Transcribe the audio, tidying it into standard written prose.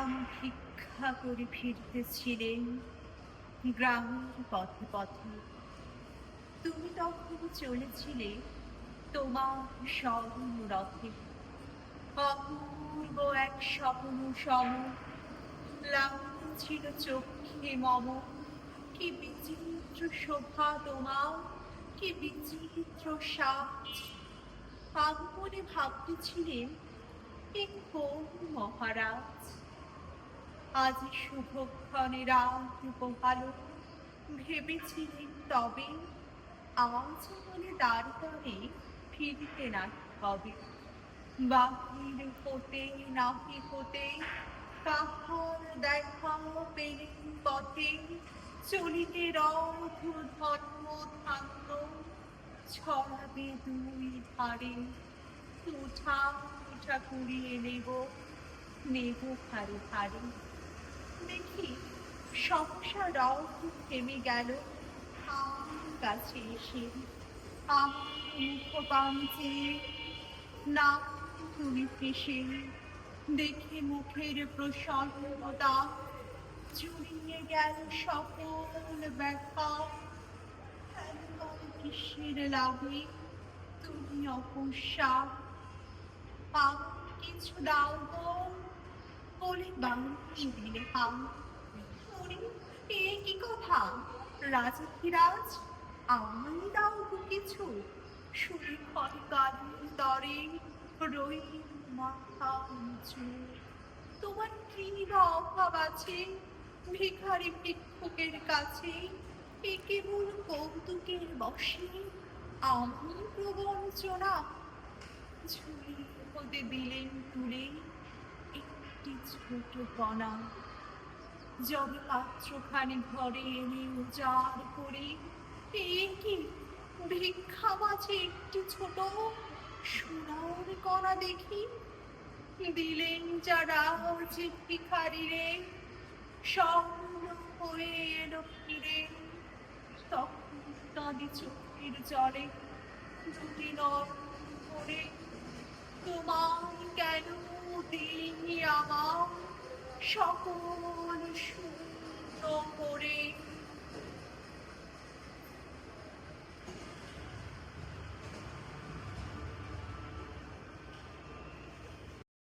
গ্রাম ভিক্ষা করে ফিরতেছিলেন গ্রামের পথে পথে। তুমি তখন চলেছিলে তোমার স্মরণ রথে। অপূর্ব এক স্বপ্ন সম লাগছিল চোখে মম। কি বিচিত্র শোভা তোমার, কি বিচিত্র সাজ। আমি মনে ভাবতেছিলেন এ কোন মহারাজ। আজ শুভক্ষণে রাত পোহালো, ভেবেছিলেন তবে আজ মনে দ্বার দ্বারে ফিরিতে না হবে। বাহির হতে নাহি হতে কাহার দেখা পেলেন পথে। চলিতে রথ ধর্ম ধান্য ছড়াবে দুই ধারে। উঠা উঠা কুড়িয়ে নেব, নেব ধারে ধারে। দেখি সহসা রথ থেমে গেল আমার কাছে এসে। আমার মুখ পাঞ্চে না তুমি ফেসে। দেখে মুখের প্রসন্নতা জুড়িয়ে গেল সকল ব্যথা। এমন কিসের লাগে তুমি অকস্মা। আমার কিছু দাও গো বলে বাড়িয়ে দিলে হাম। ওরে, এ কি কথা রাজাধিরাজ, আমায় দাও গো কিছু। শুনে ক্ষণকালের তরে রইল মাথা উঁচু। তোমার কি বা অভাব আছে ভিখারি ভিক্ষুকের কাছে। এ কেবল কৌতুকের বশে আমি প্রবঞ্চনা। ঝুলি হতে দিলেন তুলে একটি ছোট কণা। যবে পাত্রখানি ঘরে এনে উজাড় করে, এ কি ভিক্ষা মাঝে একটি ছোট সোনার কণা দেখি। দিলেন যারা যে ভিখারি রে, স্বপ্ন হয়ে এলো ফিরে। তখন কাঁদি চোখের জলে দুটি নয়ন ভরে। তোমায় কেন দিইনি আমার সকল